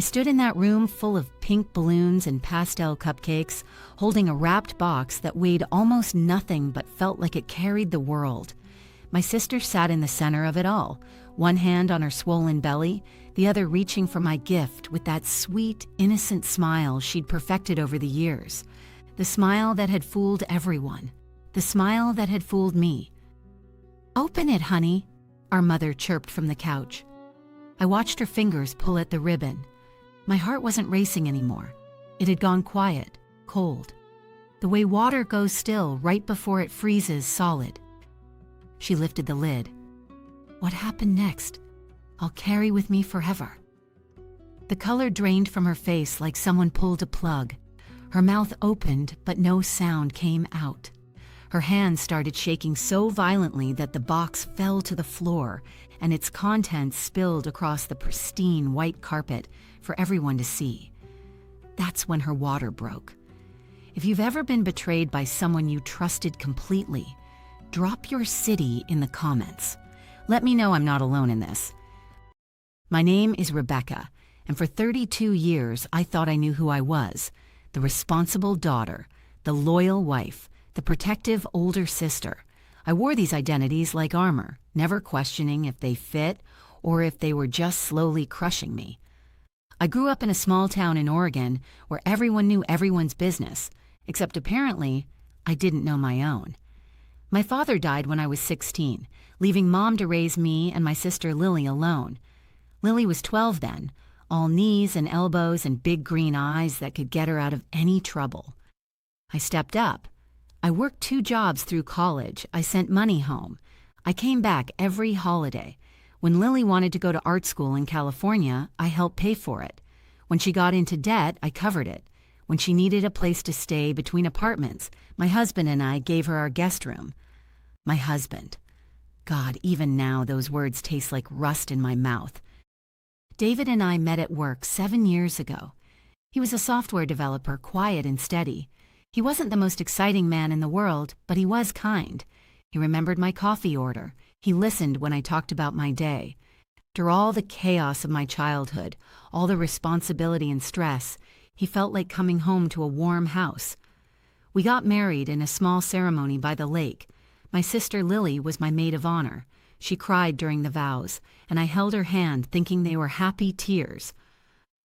stood in that room full of pink balloons and pastel cupcakes, holding a wrapped box that weighed almost nothing but felt like it carried the world. My sister sat in the center of it all, one hand on her swollen belly, the other reaching for my gift with that sweet, innocent smile she'd perfected over the years. The smile that had fooled everyone. The smile that had fooled me. "Open it, honey," our mother chirped from the couch. I watched her fingers pull at the ribbon. My heart wasn't racing anymore. It had gone quiet, cold. The way water goes still right before it freezes solid. She lifted the lid. What happened next? I'll carry with me forever. The color drained from her face like someone pulled a plug. Her mouth opened, but no sound came out. Her hands started shaking so violently that the box fell to the floor, and its contents spilled across the pristine white carpet for everyone to see. That's when her water broke. If you've ever been betrayed by someone you trusted completely, drop your city in the comments. Let me know I'm not alone in this. My name is Rebecca, and for 32 years I thought I knew who I was: the responsible daughter, the loyal wife, the protective older sister. I wore these identities like armor, never questioning if they fit or if they were just slowly crushing me. I grew up in a small town in Oregon where everyone knew everyone's business, except apparently I didn't know my own. My father died when I was 16, leaving Mom to raise me and my sister Lily alone. Lily was 12 then, all knees and elbows and big green eyes that could get her out of any trouble. I stepped up. I worked 2 jobs through college. I sent money home. I came back every holiday. When Lily wanted to go to art school in California, I helped pay for it. When she got into debt, I covered it. When she needed a place to stay between apartments, my husband and I gave her our guest room. My husband. God, even now those words taste like rust in my mouth. David and I met at work 7 years ago. He was a software developer, quiet and steady. He wasn't the most exciting man in the world, but he was kind. He remembered my coffee order. He listened when I talked about my day. After all the chaos of my childhood, all the responsibility and stress, he felt like coming home to a warm house. We got married in a small ceremony by the lake. My sister Lily was my maid of honor. She cried during the vows, and I held her hand thinking they were happy tears.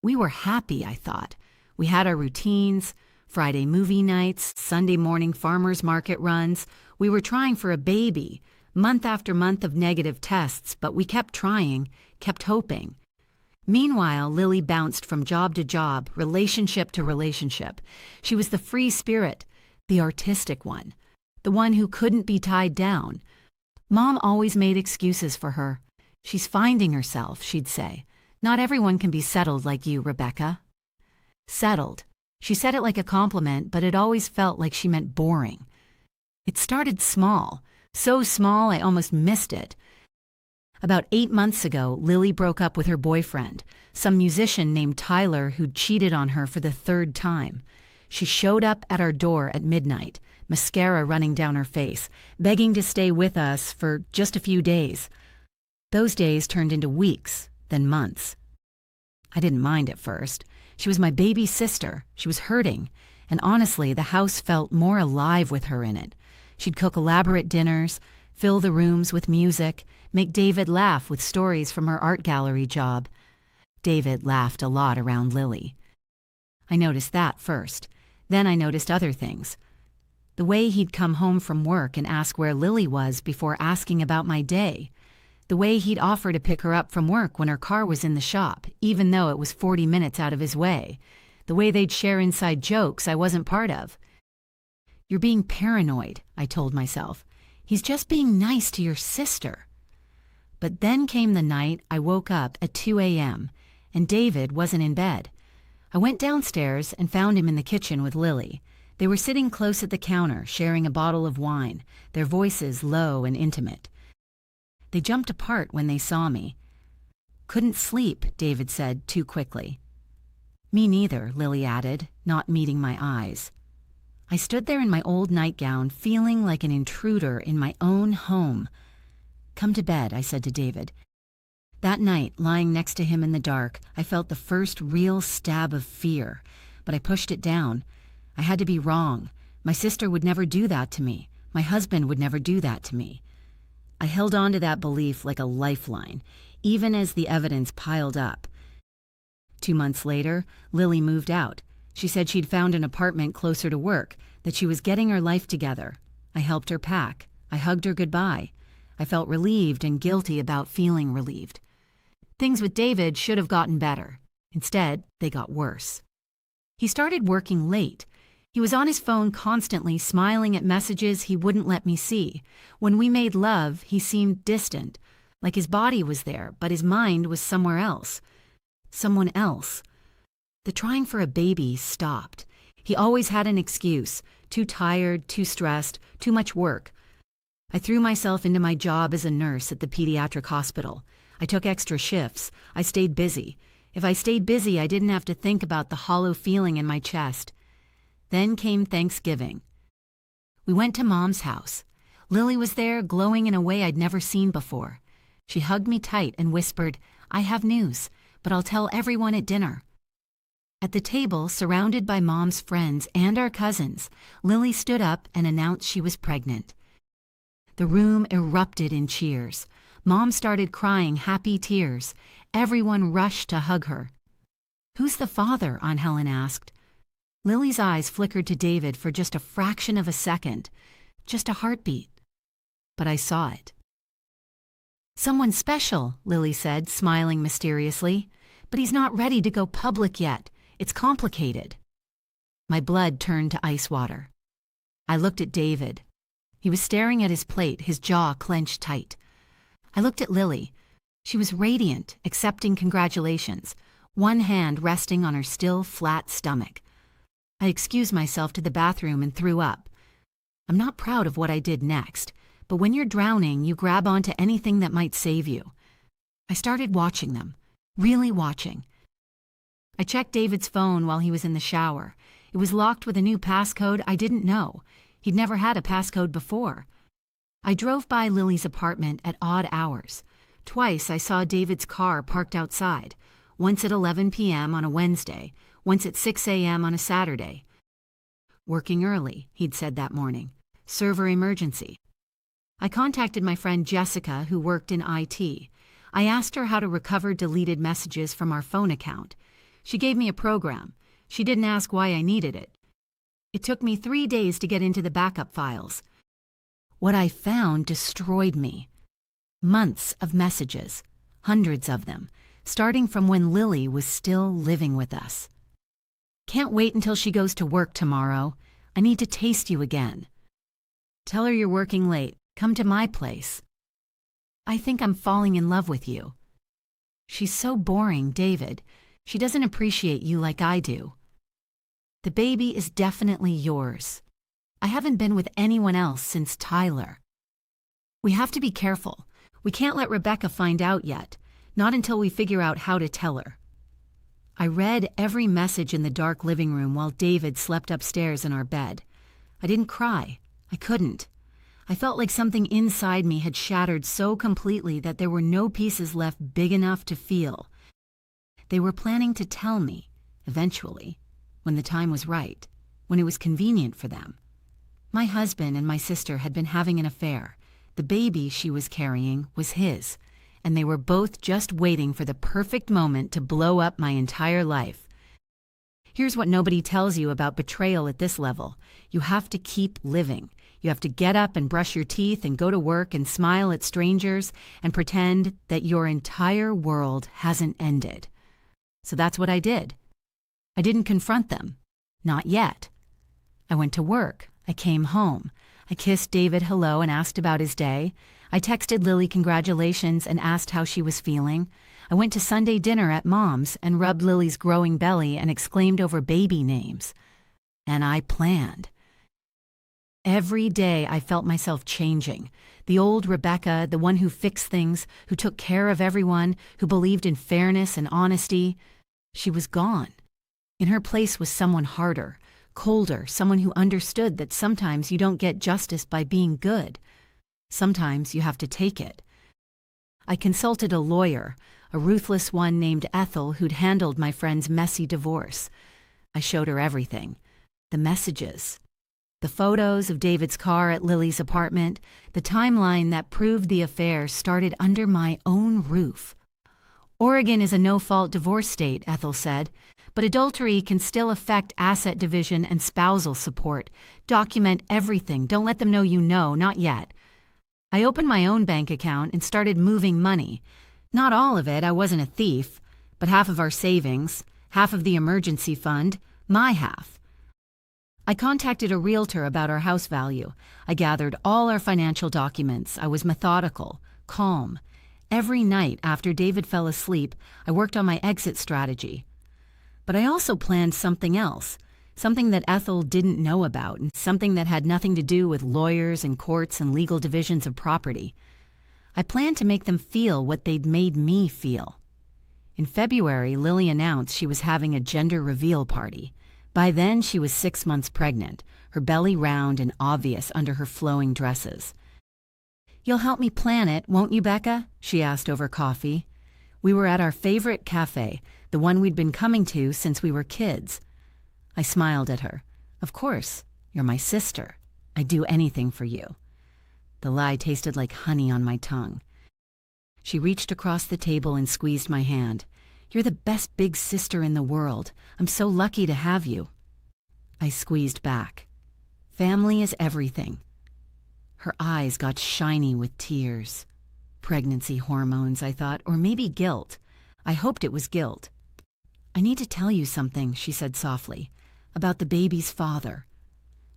We were happy, I thought. We had our routines, Friday movie nights, Sunday morning farmers market runs. We were trying for a baby, month after month of negative tests, but we kept trying, kept hoping. Meanwhile, Lily bounced from job to job, relationship to relationship. She was the free spirit, the artistic one, the one who couldn't be tied down. Mom always made excuses for her. She's finding herself, she'd say. Not everyone can be settled like you, Rebecca. Settled. She said it like a compliment, but it always felt like she meant boring. It started small, so small I almost missed it. About 8 months ago, Lily broke up with her boyfriend, some musician named Tyler who'd cheated on her for the 3rd time. She showed up at our door at midnight, mascara running down her face, begging to stay with us for just a few days. Those days turned into weeks, then months. I didn't mind at first. She was my baby sister. She was hurting, and honestly, the house felt more alive with her in it. She'd cook elaborate dinners, fill the rooms with music, make David laugh with stories from her art gallery job. David laughed a lot around Lily. I noticed that first. Then I noticed other things. The way he'd come home from work and ask where Lily was before asking about my day. The way he'd offer to pick her up from work when her car was in the shop, even though it was 40 minutes out of his way. The way they'd share inside jokes I wasn't part of. You're being paranoid, I told myself. He's just being nice to your sister. But then came the night I woke up at 2 a.m., and David wasn't in bed. I went downstairs and found him in the kitchen with Lily. They were sitting close at the counter, sharing a bottle of wine, their voices low and intimate. They jumped apart when they saw me. "Couldn't sleep," David said too quickly. "Me neither," Lily added, not meeting my eyes. I stood there in my old nightgown, feeling like an intruder in my own home. "Come to bed," I said to David. That night, lying next to him in the dark, I felt the first real stab of fear, but I pushed it down. I had to be wrong. My sister would never do that to me. My husband would never do that to me. I held on to that belief like a lifeline, even as the evidence piled up. 2 months later, Lily moved out. She said she'd found an apartment closer to work, that she was getting her life together. I helped her pack. I hugged her goodbye. I felt relieved and guilty about feeling relieved. Things with David should have gotten better. Instead, they got worse. He started working late. He was on his phone constantly, smiling at messages he wouldn't let me see. When we made love, he seemed distant, like his body was there, but his mind was somewhere else. Someone else. The trying for a baby stopped. He always had an excuse: too tired, too stressed, too much work. I threw myself into my job as a nurse at the pediatric hospital. I took extra shifts. I stayed busy. If I stayed busy, I didn't have to think about the hollow feeling in my chest. Then came Thanksgiving. We went to Mom's house. Lily was there, glowing in a way I'd never seen before. She hugged me tight and whispered, "I have news, but I'll tell everyone at dinner." At the table, surrounded by Mom's friends and our cousins, Lily stood up and announced she was pregnant. The room erupted in cheers. Mom started crying happy tears. Everyone rushed to hug her. "Who's the father?" Aunt Helen asked. Lily's eyes flickered to David for just a fraction of a second, just a heartbeat. But I saw it. "Someone special," Lily said, smiling mysteriously. "But he's not ready to go public yet. It's complicated." My blood turned to ice water. I looked at David. He was staring at his plate, his jaw clenched tight. I looked at Lily. She was radiant, accepting congratulations, one hand resting on her still, flat stomach. I excused myself to the bathroom and threw up. I'm not proud of what I did next, but when you're drowning, you grab onto anything that might save you. I started watching them, really watching. I checked David's phone while he was in the shower. It was locked with a new passcode I didn't know. He'd never had a passcode before. I drove by Lily's apartment at odd hours. Twice I saw David's car parked outside, once at 11 p.m. on a Wednesday, once at 6 a.m. on a Saturday. "Working early," he'd said that morning. "Server emergency." I contacted my friend Jessica, who worked in IT. I asked her how to recover deleted messages from our phone account. She gave me a program. She didn't ask why I needed it. It took me 3 days to get into the backup files. What I found destroyed me. Months of messages, hundreds of them, starting from when Lily was still living with us. "Can't wait until she goes to work tomorrow. I need to taste you again. Tell her you're working late. Come to my place. I think I'm falling in love with you. She's so boring, David. She doesn't appreciate you like I do. The baby is definitely yours. I haven't been with anyone else since Tyler. We have to be careful. We can't let Rebecca find out yet, not until we figure out how to tell her." I read every message in the dark living room while David slept upstairs in our bed. I didn't cry. I couldn't. I felt like something inside me had shattered so completely that there were no pieces left big enough to feel. They were planning to tell me, eventually, when the time was right, when it was convenient for them. My husband and my sister had been having an affair. The baby she was carrying was his, and they were both just waiting for the perfect moment to blow up my entire life. Here's what nobody tells you about betrayal at this level. You have to keep living. You have to get up and brush your teeth and go to work and smile at strangers and pretend that your entire world hasn't ended. So that's what I did. I didn't confront them. Not yet. I went to work. I came home. I kissed David hello and asked about his day. I texted Lily congratulations and asked how she was feeling. I went to Sunday dinner at Mom's and rubbed Lily's growing belly and exclaimed over baby names. And I planned. Every day I felt myself changing. The old Rebecca, the one who fixed things, who took care of everyone, who believed in fairness and honesty, she was gone. In her place was someone harder, colder, someone who understood that sometimes you don't get justice by being good. Sometimes you have to take it. I consulted a lawyer, a ruthless one named Ethel who'd handled my friend's messy divorce. I showed her everything. The messages. The photos of David's car at Lily's apartment, the timeline that proved the affair started under my own roof. Oregon is a no-fault divorce state, Ethel said, but adultery can still affect asset division and spousal support. Document everything. Don't let them know you know, not yet. I opened my own bank account and started moving money. Not all of it, I wasn't a thief, but half of our savings, half of the emergency fund, my half. I contacted a realtor about our house value. I gathered all our financial documents. I was methodical, calm. Every night after David fell asleep, I worked on my exit strategy. But I also planned something else, something that Ethel didn't know about, and something that had nothing to do with lawyers and courts and legal divisions of property. I planned to make them feel what they'd made me feel. In February, Lily announced she was having a gender reveal party. By then, she was 6 months pregnant, her belly round and obvious under her flowing dresses. "You'll help me plan it, won't you, Becca?" she asked over coffee. We were at our favorite cafe, the one we'd been coming to since we were kids. I smiled at her. "Of course, you're my sister. I'd do anything for you." The lie tasted like honey on my tongue. She reached across the table and squeezed my hand. "You're the best big sister in the world. I'm so lucky to have you." I squeezed back. Family is everything. Her eyes got shiny with tears. Pregnancy hormones, I thought, or maybe guilt. I hoped it was guilt. "I need to tell you something," she said softly, "about the baby's father."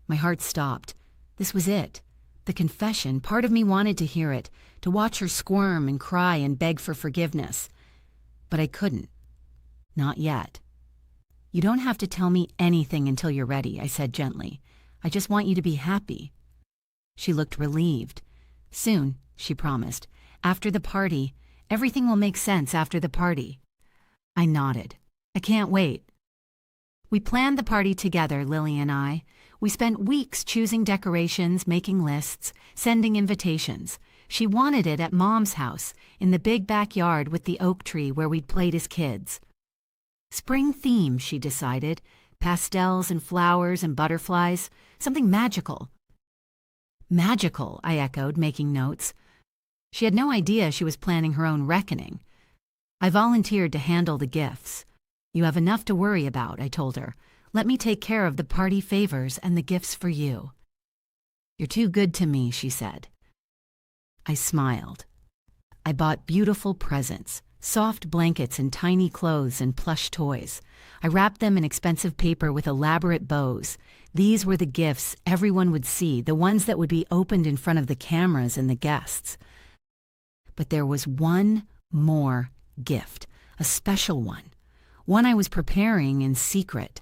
My heart stopped. This was it. The confession. Part of me wanted to hear it, to watch her squirm and cry and beg for forgiveness. But I couldn't. Not yet. "You don't have to tell me anything until you're ready," I said gently. "I just want you to be happy." She looked relieved. "Soon," she promised. "After the party. Everything will make sense after the party." I nodded. "I can't wait." We planned the party together, Lily and I. We spent weeks choosing decorations, making lists, sending invitations. She wanted it at Mom's house, in the big backyard with the oak tree where we'd played as kids. Spring theme, she decided. Pastels and flowers and butterflies. Something magical. Magical, I echoed, making notes. She had no idea she was planning her own reckoning. I volunteered to handle the gifts. "You have enough to worry about," I told her. "Let me take care of the party favors and the gifts for you." "You're too good to me," she said. I smiled. I bought beautiful presents, soft blankets and tiny clothes and plush toys. I wrapped them in expensive paper with elaborate bows. These were the gifts everyone would see, the ones that would be opened in front of the cameras and the guests. But there was one more gift, a special one I was preparing in secret.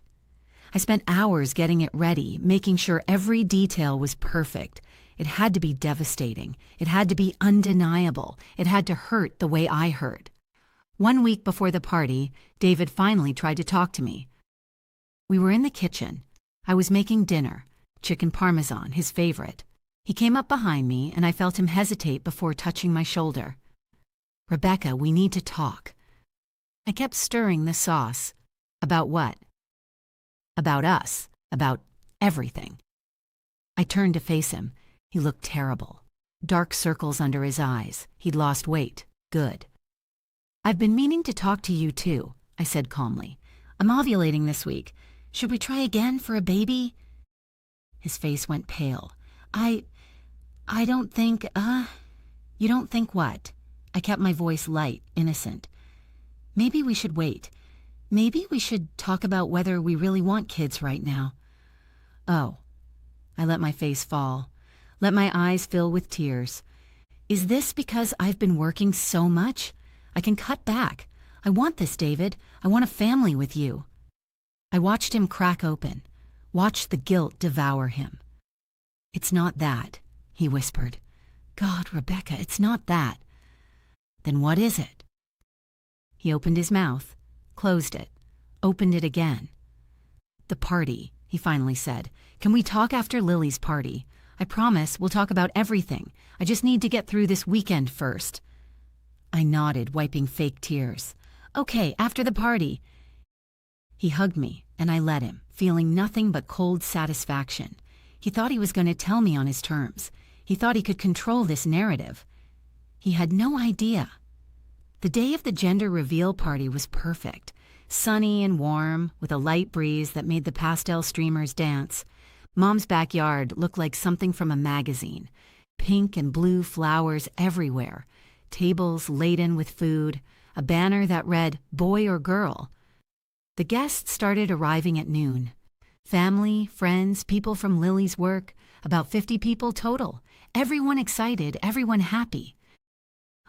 I spent hours getting it ready, making sure every detail was perfect. It had to be devastating. It had to be undeniable. It had to hurt the way I hurt. 1 week before the party, David finally tried to talk to me. We were in the kitchen. I was making dinner, chicken parmesan, his favorite. He came up behind me, and I felt him hesitate before touching my shoulder. "Rebecca, we need to talk." I kept stirring the sauce. About what? About us. About everything. I turned to face him. He looked terrible. Dark circles under his eyes. He'd lost weight. Good. "I've been meaning to talk to you too," I said calmly. "I'm ovulating this week. Should we try again for a baby?" His face went pale. I don't think, You don't think what?" I kept my voice light, innocent. "Maybe we should wait. Maybe we should talk about whether we really want kids right now." "Oh." I let my face fall, let my eyes fill with tears. "Is this because I've been working so much? I can cut back. I want this, David. I want a family with you." I watched him crack open, watched the guilt devour him. "It's not that," he whispered. "God, Rebecca, it's not that." "Then what is it?" He opened his mouth, closed it, opened it again. "The party," he finally said. "Can we talk after Lily's party? I promise we'll talk about everything. I just need to get through this weekend first." I nodded, wiping fake tears. Okay, after the party. He hugged me, and I let him, feeling nothing but cold satisfaction. He thought he was going to tell me on his terms. He thought he could control this narrative. He had no idea. The day of the gender reveal party was perfect. Sunny and warm, with a light breeze that made the pastel streamers dance. Mom's backyard looked like something from a magazine. Pink and blue flowers everywhere. Tables laden with food. A banner that read, "Boy or Girl." The guests started arriving at noon. Family, friends, people from Lily's work. About 50 people total. Everyone excited, everyone happy.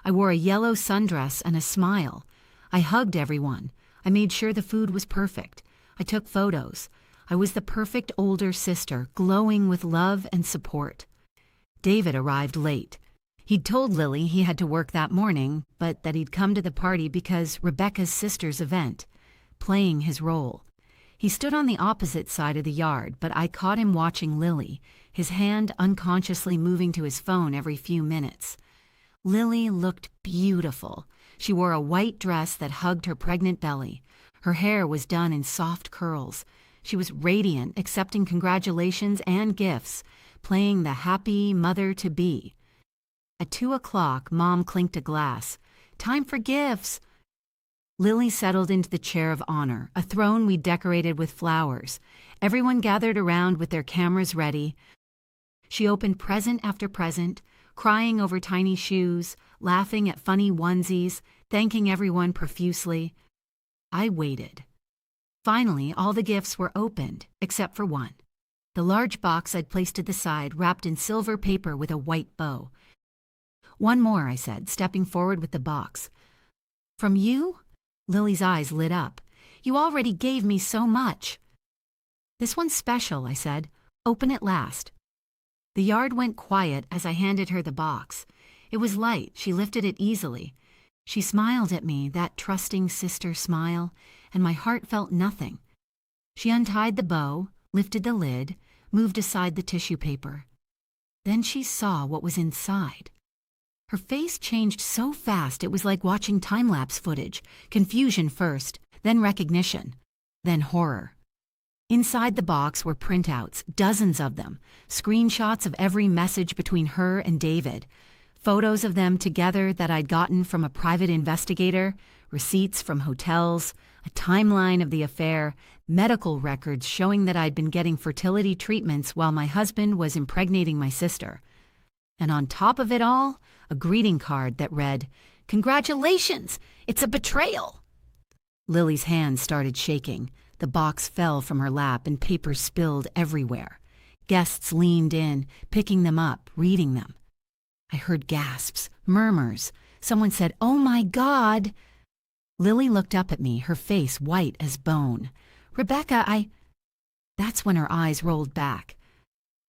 I wore a yellow sundress and a smile. I hugged everyone. I made sure the food was perfect. I took photos. I was the perfect older sister, glowing with love and support. David arrived late. He'd told Lily he had to work that morning, but that he'd come to the party because Rebecca's sister's event, playing his role. He stood on the opposite side of the yard, but I caught him watching Lily, his hand unconsciously moving to his phone every few minutes. Lily looked beautiful. She wore a white dress that hugged her pregnant belly. Her hair was done in soft curls. She was radiant, accepting congratulations and gifts, playing the happy mother-to-be. At 2:00, Mom clinked a glass. "Time for gifts." Lily settled into the chair of honor, a throne we decorated with flowers. Everyone gathered around with their cameras ready. She opened present after present, crying over tiny shoes, laughing at funny onesies, thanking everyone profusely. I waited. Finally, all the gifts were opened, except for one. The large box I'd placed to the side, wrapped in silver paper with a white bow. "One more," I said, stepping forward with the box. "From you?" Lily's eyes lit up. "You already gave me so much." "This one's special," I said. "Open it last." The yard went quiet as I handed her the box. It was light. She lifted it easily. She smiled at me, that trusting sister smile, and my heart felt nothing. She untied the bow, lifted the lid, moved aside the tissue paper. Then she saw what was inside. Her face changed so fast it was like watching time-lapse footage. Confusion first, then recognition, then horror. Inside the box were printouts, dozens of them, screenshots of every message between her and David, photos of them together that I'd gotten from a private investigator, receipts from hotels, a timeline of the affair, medical records showing that I'd been getting fertility treatments while my husband was impregnating my sister. And on top of it all, a greeting card that read, "Congratulations! It's a betrayal!" Lily's hands started shaking. The box fell from her lap and paper spilled everywhere. Guests leaned in, picking them up, reading them. I heard gasps, murmurs. Someone said, "Oh my God!" Lily looked up at me, her face white as bone. "Rebecca, That's when her eyes rolled back.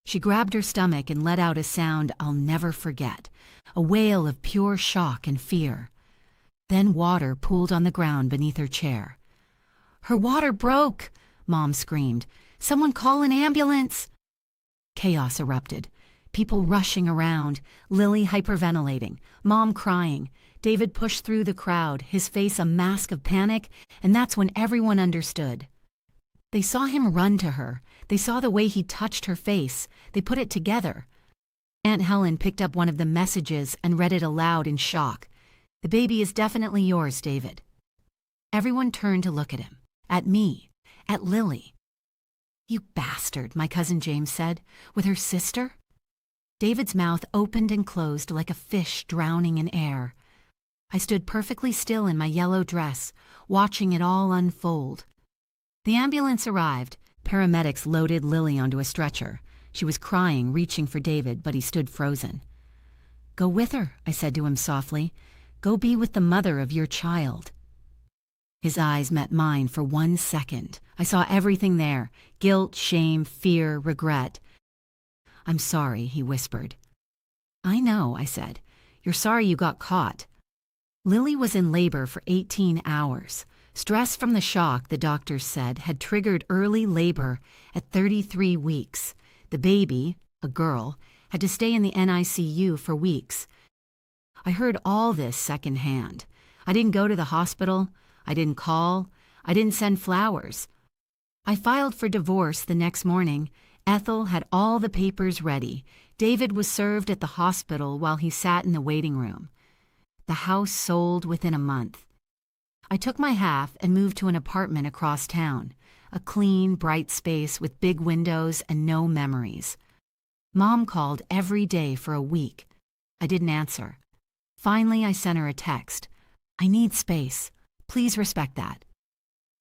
She grabbed her stomach and let out a sound I'll never forget, a wail of pure shock and fear. Then water pooled on the ground beneath her chair. "Her water broke!" Mom screamed. "Someone call an ambulance!" Chaos erupted. People rushing around, Lily hyperventilating, Mom crying. David pushed through the crowd, his face a mask of panic, and that's when everyone understood. They saw him run to her. They saw the way he touched her face. They put it together. Aunt Helen picked up one of the messages and read it aloud in shock. "The baby is definitely yours, David." Everyone turned to look at him, at me, at Lily. "You bastard," my cousin James said, "with her sister?" David's mouth opened and closed like a fish drowning in air. I stood perfectly still in my yellow dress, watching it all unfold. The ambulance arrived. Paramedics loaded Lily onto a stretcher. She was crying, reaching for David, but he stood frozen. "Go with her," I said to him softly. "Go be with the mother of your child." His eyes met mine for 1 second. I saw everything there: guilt, shame, fear, regret. "I'm sorry," he whispered. "I know," I said. "You're sorry you got caught." Lily was in labor for 18 hours. Stress from the shock, the doctors said, had triggered early labor at 33 weeks. The baby, a girl, had to stay in the NICU for weeks. I heard all this secondhand. I didn't go to the hospital. I didn't call. I didn't send flowers. I filed for divorce the next morning. Ethel had all the papers ready. David was served at the hospital while he sat in the waiting room. The house sold within a month. I took my half and moved to an apartment across town, a clean, bright space with big windows and no memories. Mom called every day for a week. I didn't answer. Finally, I sent her a text. "I need space. Please respect that."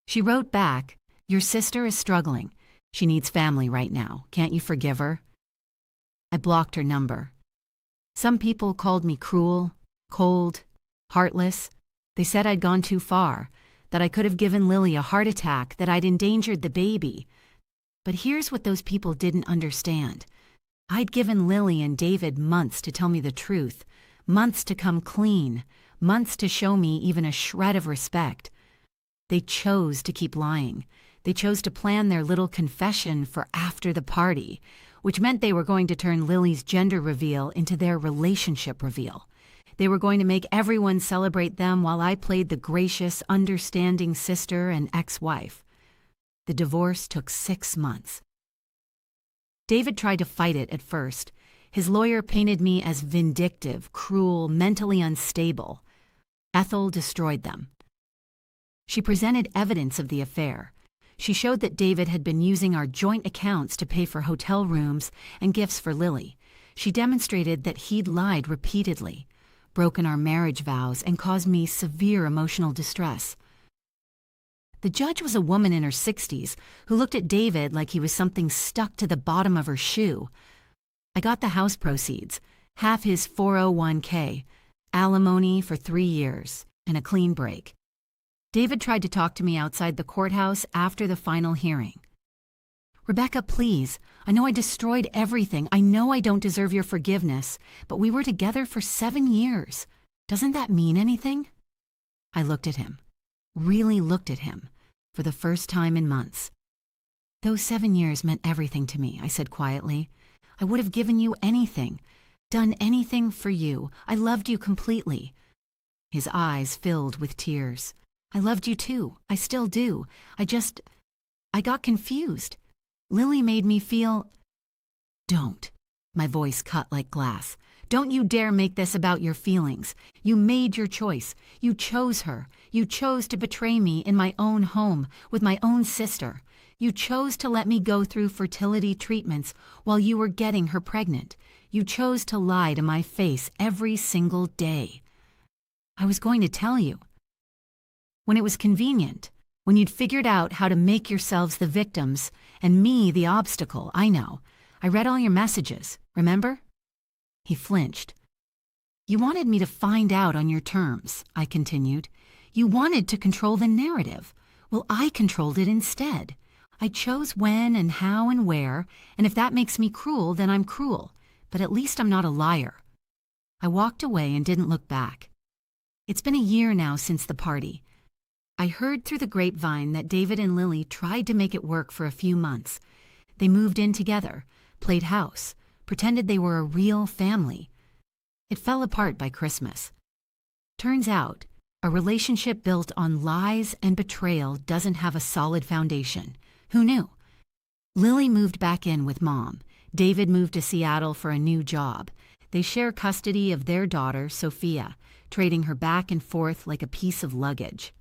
She wrote back, "Your sister is struggling. She needs family right now. Can't you forgive her?" I blocked her number. Some people called me cruel, cold, heartless. They said I'd gone too far, that I could have given Lily a heart attack, that I'd endangered the baby. But here's what those people didn't understand. I'd given Lily and David months to tell me the truth, months to come clean, months to show me even a shred of respect. They chose to keep lying. They chose to plan their little confession for after the party, which meant they were going to turn Lily's gender reveal into their relationship reveal. They were going to make everyone celebrate them while I played the gracious, understanding sister and ex-wife. The divorce took 6 months. David tried to fight it at first. His lawyer painted me as vindictive, cruel, mentally unstable. Ethel destroyed them. She presented evidence of the affair. She showed that David had been using our joint accounts to pay for hotel rooms and gifts for Lily. She demonstrated that he'd lied repeatedly, broken our marriage vows, and caused me severe emotional distress. The judge was a woman in her 60s who looked at David like he was something stuck to the bottom of her shoe. I got the house proceeds, half his 401k, alimony for 3 years, and a clean break. David tried to talk to me outside the courthouse after the final hearing. "Rebecca, please, I know I destroyed everything. I know I don't deserve your forgiveness, but we were together for 7 years. Doesn't that mean anything?" I looked at him, really looked at him, for the first time in months. "Those 7 years meant everything to me," I said quietly. "I would have given you anything, done anything for you. I loved you completely." His eyes filled with tears. "I loved you too. I still do. I got confused. Lily made me feel—" "Don't." My voice cut like glass. "Don't you dare make this about your feelings. You made your choice. You chose her. You chose to betray me in my own home with my own sister. You chose to let me go through fertility treatments while you were getting her pregnant. You chose to lie to my face every single day. I was going to tell you. When it was convenient, when you'd figured out how to make yourselves the victims and me the obstacle, I know. I read all your messages, remember?" He flinched. "You wanted me to find out on your terms," I continued. "You wanted to control the narrative. Well, I controlled it instead. I chose when and how and where, and if that makes me cruel, then I'm cruel. But at least I'm not a liar." I walked away and didn't look back. It's been a year now since the party. I heard through the grapevine that David and Lily tried to make it work for a few months. They moved in together, played house, pretended they were a real family. It fell apart by Christmas. Turns out, a relationship built on lies and betrayal doesn't have a solid foundation. Who knew? Lily moved back in with Mom. David moved to Seattle for a new job. They share custody of their daughter, Sophia, trading her back and forth like a piece of luggage.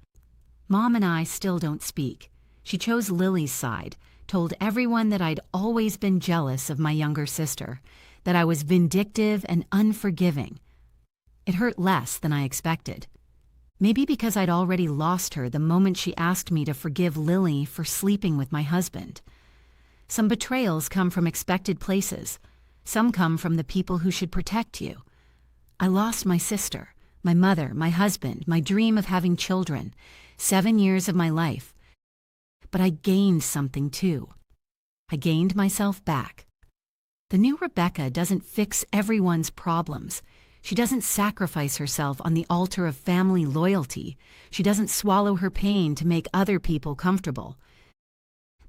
Mom and I still don't speak. She chose Lily's side, told everyone that I'd always been jealous of my younger sister, that I was vindictive and unforgiving. It hurt less than I expected. Maybe because I'd already lost her the moment she asked me to forgive Lily for sleeping with my husband. Some betrayals come from expected places. Some come from the people who should protect you. I lost my sister, my mother, my husband, my dream of having children, 7 years of my life. But I gained something too. I gained myself back. The new Rebecca doesn't fix everyone's problems. She doesn't sacrifice herself on the altar of family loyalty. She doesn't swallow her pain to make other people comfortable.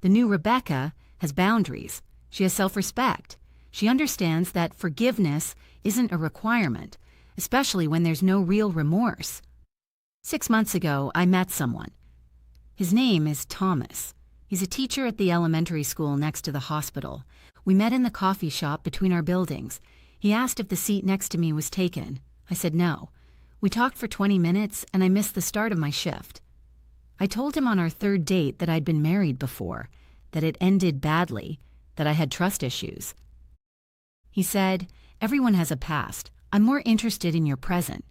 The new Rebecca has boundaries. She has self-respect. She understands that forgiveness isn't a requirement, especially when there's no real remorse. 6 months ago, I met someone. His name is Thomas. He's a teacher at the elementary school next to the hospital. We met in the coffee shop between our buildings. He asked if the seat next to me was taken. I said no. We talked for 20 minutes, and I missed the start of my shift. I told him on our third date that I'd been married before, that it ended badly, that I had trust issues. He said, "Everyone has a past. I'm more interested in your present."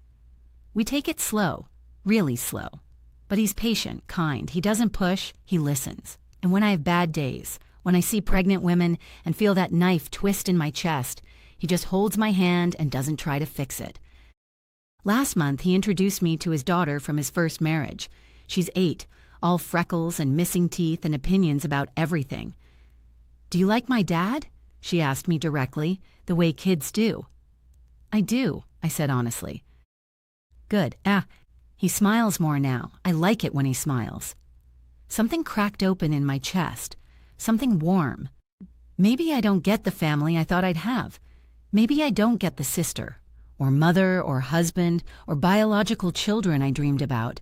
We take it slow, really slow. But he's patient, kind. He doesn't push, he listens. And when I have bad days, when I see pregnant women and feel that knife twist in my chest, he just holds my hand and doesn't try to fix it. Last month, he introduced me to his daughter from his first marriage. She's 8, all freckles and missing teeth and opinions about everything. "Do you like my dad?" she asked me directly, the way kids do. "I do," I said honestly. "Good. He smiles more now. I like it when he smiles." Something cracked open in my chest, something warm. Maybe I don't get the family I thought I'd have. Maybe I don't get the sister, or mother, or husband, or biological children I dreamed about.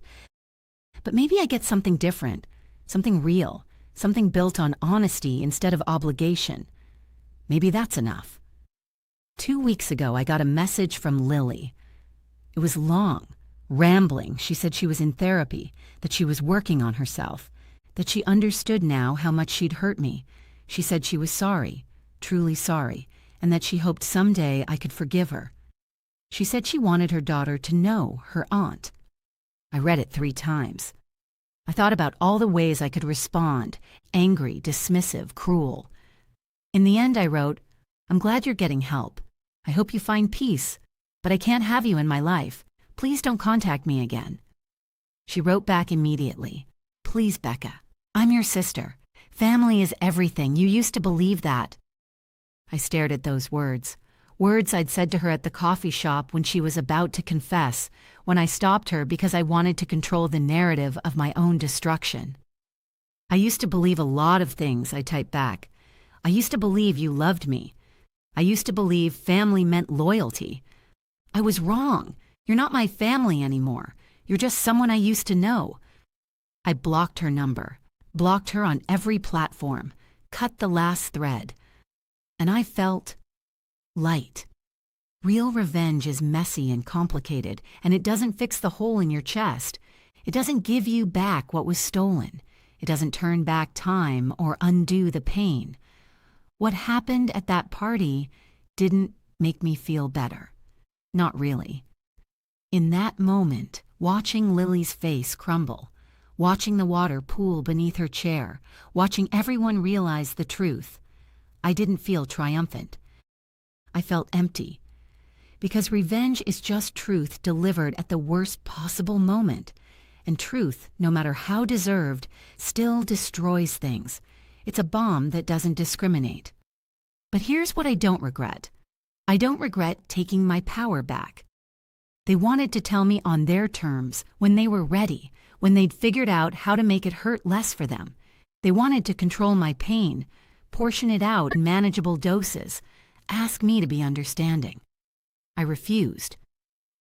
But maybe I get something different, something real, something built on honesty instead of obligation. Maybe that's enough. 2 weeks ago, I got a message from Lily. It was long, rambling. She said she was in therapy, that she was working on herself, that she understood now how much she'd hurt me. She said she was sorry, truly sorry, and that she hoped someday I could forgive her. She said she wanted her daughter to know her aunt. I read it 3 times. I thought about all the ways I could respond, angry, dismissive, cruel. In the end, I wrote, "I'm glad you're getting help. I hope you find peace, but I can't have you in my life. Please don't contact me again." She wrote back immediately, "Please, Becca, I'm your sister. Family is everything. You used to believe that." I stared at those words I'd said to her at the coffee shop when she was about to confess, when I stopped her because I wanted to control the narrative of my own destruction. "I used to believe a lot of things," I typed back. "I used to believe you loved me. I used to believe family meant loyalty. I was wrong. You're not my family anymore. You're just someone I used to know." I blocked her number, blocked her on every platform, cut the last thread. And I felt light. Real revenge is messy and complicated, and it doesn't fix the hole in your chest. It doesn't give you back what was stolen. It doesn't turn back time or undo the pain. What happened at that party didn't make me feel better. Not really. In that moment, watching Lily's face crumble, watching the water pool beneath her chair, watching everyone realize the truth, I didn't feel triumphant. I felt empty. Because revenge is just truth delivered at the worst possible moment. And truth, no matter how deserved, still destroys things. It's a bomb that doesn't discriminate. But here's what I don't regret. I don't regret taking my power back. They wanted to tell me on their terms, when they were ready, when they'd figured out how to make it hurt less for them. They wanted to control my pain, portion it out in manageable doses, ask me to be understanding. I refused.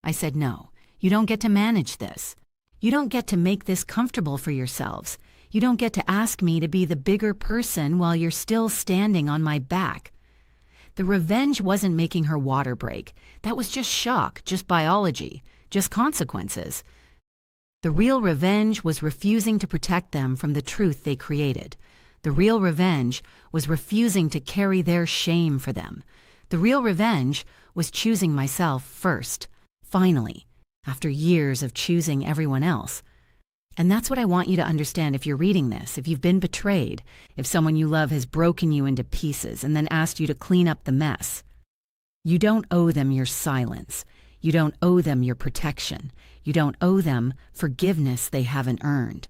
I said, "No, you don't get to manage this. You don't get to make this comfortable for yourselves. You don't get to ask me to be the bigger person while you're still standing on my back." The revenge wasn't making her water break. That was just shock, just biology, just consequences. The real revenge was refusing to protect them from the truth they created. The real revenge was refusing to carry their shame for them. The real revenge was choosing myself first, finally, after years of choosing everyone else. And that's what I want you to understand if you're reading this, if you've been betrayed, if someone you love has broken you into pieces and then asked you to clean up the mess. You don't owe them your silence. You don't owe them your protection. You don't owe them forgiveness they haven't earned.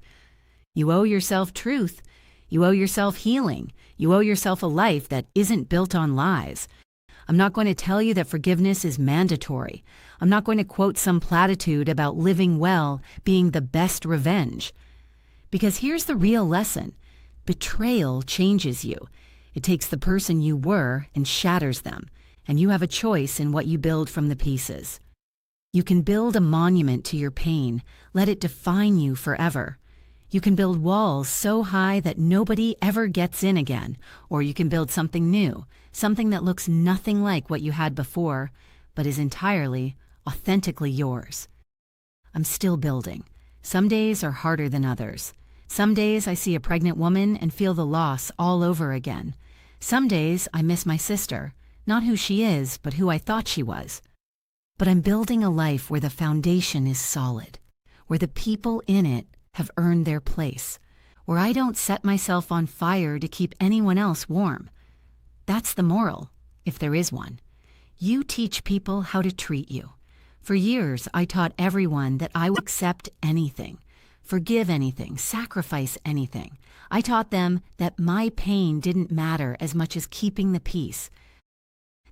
You owe yourself truth. You owe yourself healing. You owe yourself a life that isn't built on lies. I'm not going to tell you that forgiveness is mandatory. I'm not going to quote some platitude about living well being the best revenge. Because here's the real lesson. Betrayal changes you. It takes the person you were and shatters them, and you have a choice in what you build from the pieces. You can build a monument to your pain, let it define you forever. You can build walls so high that nobody ever gets in again, or you can build something new, something that looks nothing like what you had before, but is entirely, authentically yours. I'm still building. Some days are harder than others. Some days I see a pregnant woman and feel the loss all over again. Some days I miss my sister, not who she is, but who I thought she was. But I'm building a life where the foundation is solid, where the people in it have earned their place, where I don't set myself on fire to keep anyone else warm. That's the moral, if there is one. You teach people how to treat you. For years, I taught everyone that I would accept anything, forgive anything, sacrifice anything. I taught them that my pain didn't matter as much as keeping the peace.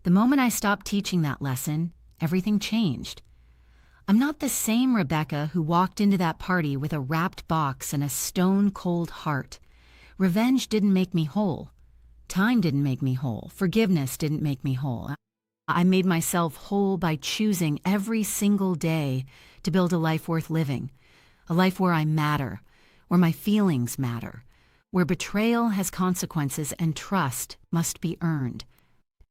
The moment I stopped teaching that lesson, everything changed. I'm not the same Rebecca who walked into that party with a wrapped box and a stone-cold heart. Revenge didn't make me whole. Time didn't make me whole. Forgiveness didn't make me whole. I made myself whole by choosing every single day to build a life worth living, a life where I matter, where my feelings matter, where betrayal has consequences and trust must be earned.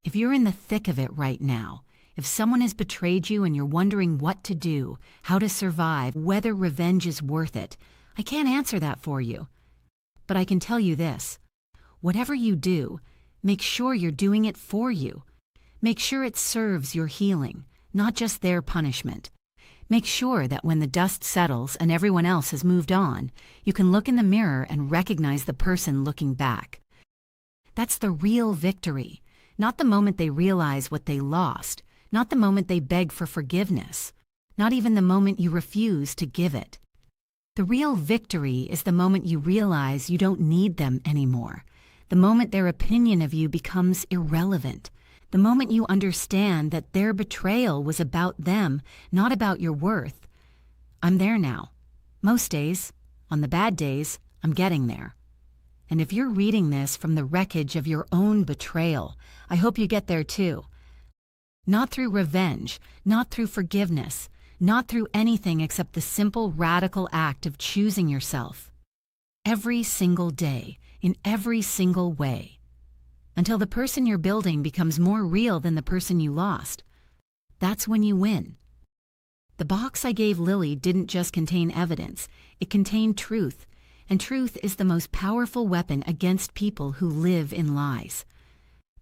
If you're in the thick of it right now, if someone has betrayed you and you're wondering what to do, how to survive, whether revenge is worth it, I can't answer that for you. But I can tell you this: whatever you do, make sure you're doing it for you. Make sure it serves your healing, not just their punishment. Make sure that when the dust settles and everyone else has moved on, you can look in the mirror and recognize the person looking back. That's the real victory, not the moment they realize what they lost, not the moment they beg for forgiveness, not even the moment you refuse to give it. The real victory is the moment you realize you don't need them anymore, the moment their opinion of you becomes irrelevant, the moment you understand that their betrayal was about them, not about your worth. I'm there now. Most days, on the bad days, I'm getting there. And if you're reading this from the wreckage of your own betrayal, I hope you get there too. Not through revenge, not through forgiveness, not through anything except the simple, radical act of choosing yourself. Every single day, in every single way. Until the person you're building becomes more real than the person you lost. That's when you win. The box I gave Lily didn't just contain evidence, it contained truth, and truth is the most powerful weapon against people who live in lies.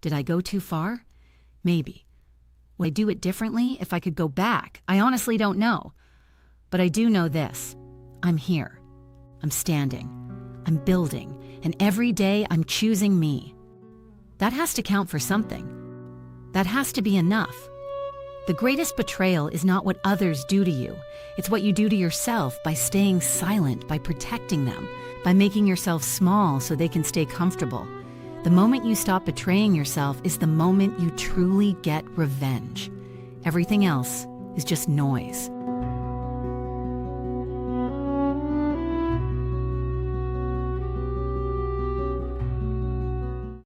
Did I go too far? Maybe. Would I do it differently if I could go back? I honestly don't know. But I do know this: I'm here. I'm standing. I'm building, and every day I'm choosing me. That has to count for something. That has to be enough. The greatest betrayal is not what others do to you. It's what you do to yourself by staying silent, by protecting them, by making yourself small so they can stay comfortable. The moment you stop betraying yourself is the moment you truly get revenge. Everything else is just noise.